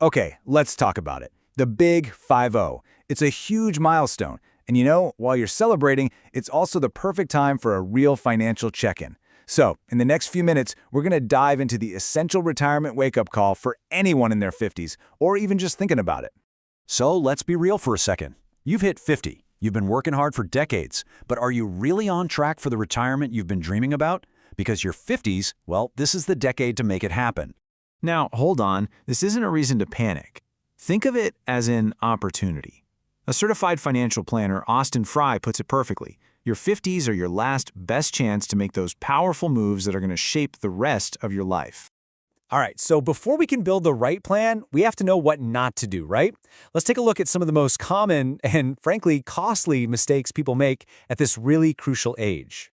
Okay, let's talk about it. The big 5-0. It's a huge milestone. And while you're celebrating, it's also the perfect time for a real financial check-in. So, in the next few minutes, we're going to dive into the essential retirement wake-up call for anyone in their 50s, or even just thinking about it. So let's be real for a second. You've hit 50. You've been working hard for decades. But are you really on track for the retirement you've been dreaming about? Because your 50s, well, this is the decade to make it happen. Now, hold on. This isn't a reason to panic. Think of it as an opportunity. A certified financial planner, Austin Fry, puts it perfectly. Your 50s are your last best chance to make those powerful moves that are going to shape the rest of your life. All right, so before we can build the right plan, we have to know what not to do, right? Let's take a look at some of the most common and, frankly, costly mistakes people make at this really crucial age.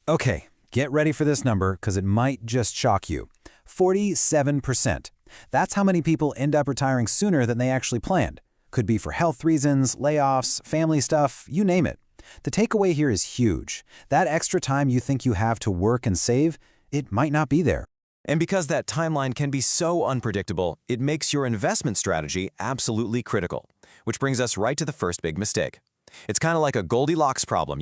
Okay, get ready for this number because it might just shock you. 47%. That's how many people end up retiring sooner than they actually planned. Could be for health reasons, layoffs, family stuff, you name it. The takeaway here is huge. That extra time you think you have to work and save, it might not be there. And because that timeline can be so unpredictable, it makes your investment strategy absolutely critical. Which brings us right to the first big mistake. It's kind of like a Goldilocks problem,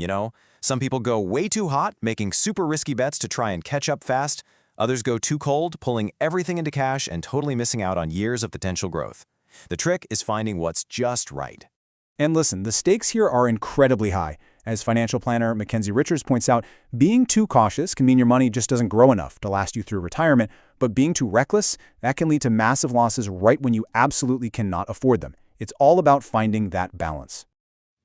Some people go way too hot, making super risky bets to try and catch up fast. Others go too cold, pulling everything into cash and totally missing out on years of potential growth. The trick is finding what's just right. And listen, the stakes here are incredibly high. As financial planner Mackenzie Richards points out, being too cautious can mean your money just doesn't grow enough to last you through retirement, but being too reckless, that can lead to massive losses right when you absolutely cannot afford them. It's all about finding that balance.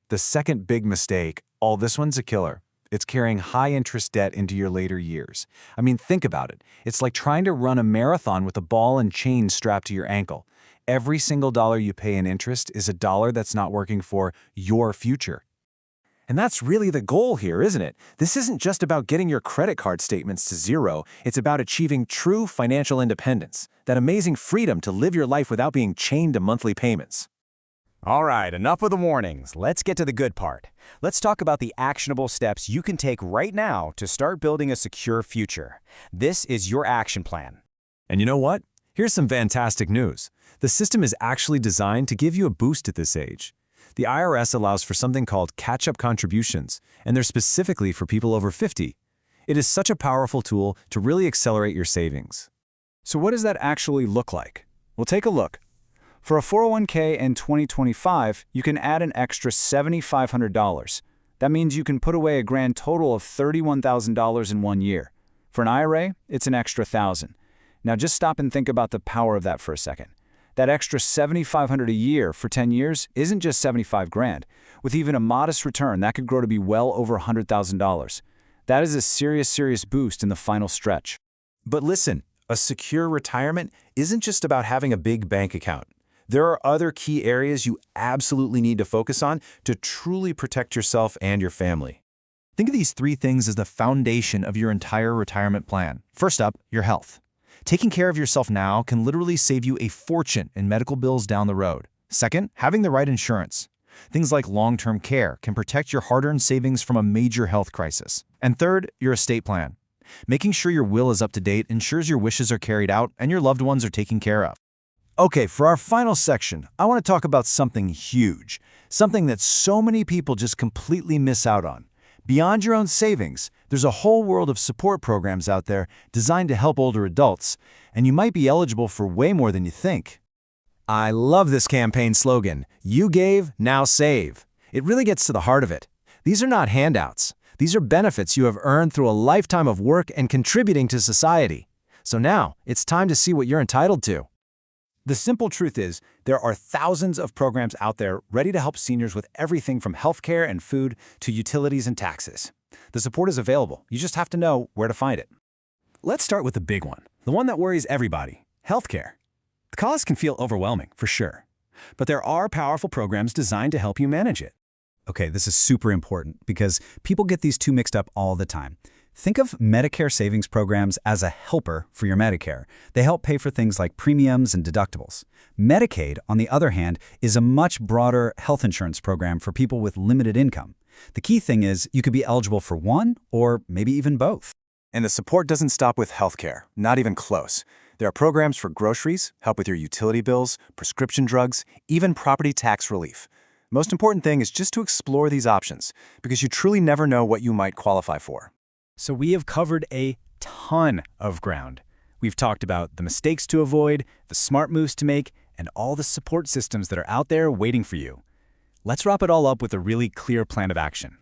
The second big mistake, this one's a killer. It's carrying high-interest debt into your later years. I mean, think about it. It's like trying to run a marathon with a ball and chain strapped to your ankle. Every single dollar you pay in interest is a dollar that's not working for your future. And that's really the goal here, isn't it? This isn't just about getting your credit card statements to zero. It's about achieving true financial independence, that amazing freedom to live your life without being chained to monthly payments. All right, enough of the warnings. Let's get to the good part. Let's talk about the actionable steps you can take right now to start building a secure future. This is your action plan. And you know what? Here's some fantastic news. The system is actually designed to give you a boost at this age. The IRS allows for something called catch-up contributions, and they're specifically for people over 50. It is such a powerful tool to really accelerate your savings. So what does that actually look like? Well, take a look. For a 401k in 2025, you can add an extra $7,500. That means you can put away a grand total of $31,000 in 1 year. For an IRA, it's an extra $1,000. Now just stop and think about the power of that for a second. That extra $7,500 a year for 10 years isn't just 75 grand. With even a modest return, that could grow to be well over $100,000. That is a serious boost in the final stretch. But listen, a secure retirement isn't just about having a big bank account. There are other key areas you absolutely need to focus on to truly protect yourself and your family. Think of these three things as the foundation of your entire retirement plan. First up, your health. Taking care of yourself now can literally save you a fortune in medical bills down the road. Second, having the right insurance. Things like long-term care can protect your hard-earned savings from a major health crisis. And third, your estate plan. Making sure your will is up to date ensures your wishes are carried out and your loved ones are taken care of. Okay, for our final section, I want to talk about something huge, something that so many people just completely miss out on. Beyond your own savings, there's a whole world of support programs out there designed to help older adults, and you might be eligible for way more than you think. I love this campaign slogan, "You gave, now save." It really gets to the heart of it. These are not handouts. These are benefits you have earned through a lifetime of work and contributing to society. So now, it's time to see what you're entitled to. The simple truth is, there are thousands of programs out there ready to help seniors with everything from healthcare and food to utilities and taxes. The support is available. You just have to know where to find it. Let's start with the big one, the one that worries everybody, healthcare. The cost can feel overwhelming, for sure. But there are powerful programs designed to help you manage it. Okay, this is super important because people get these two mixed up all the time. Think of Medicare savings programs as a helper for your Medicare. They help pay for things like premiums and deductibles. Medicaid, on the other hand, is a much broader health insurance program for people with limited income. The key thing is you could be eligible for one or maybe even both. And the support doesn't stop with healthcare, not even close. There are programs for groceries, help with your utility bills, prescription drugs, even property tax relief. Most important thing is just to explore these options, because you truly never know what you might qualify for. So we have covered a ton of ground. We've talked about the mistakes to avoid, the smart moves to make, and all the support systems that are out there waiting for you. Let's wrap it all up with a really clear plan of action.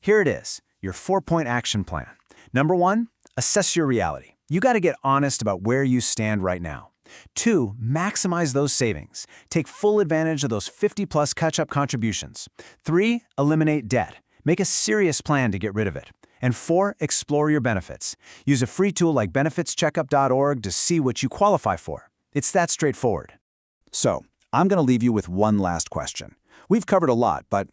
Here it is, your 4-point action plan. Number 1, assess your reality. You got to get honest about where you stand right now. 2, maximize those savings. Take full advantage of those 50-plus catch-up contributions. 3, eliminate debt. Make a serious plan to get rid of it. And 4, explore your benefits. Use a free tool like benefitscheckup.org to see what you qualify for. It's that straightforward. So, I'm going to leave you with one last question. We've covered a lot, but,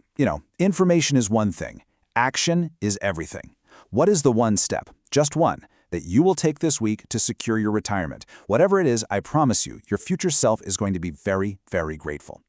information is one thing. Action is everything. What is the one step, just one, that you will take this week to secure your retirement? Whatever it is, I promise you, your future self is going to be very, very grateful.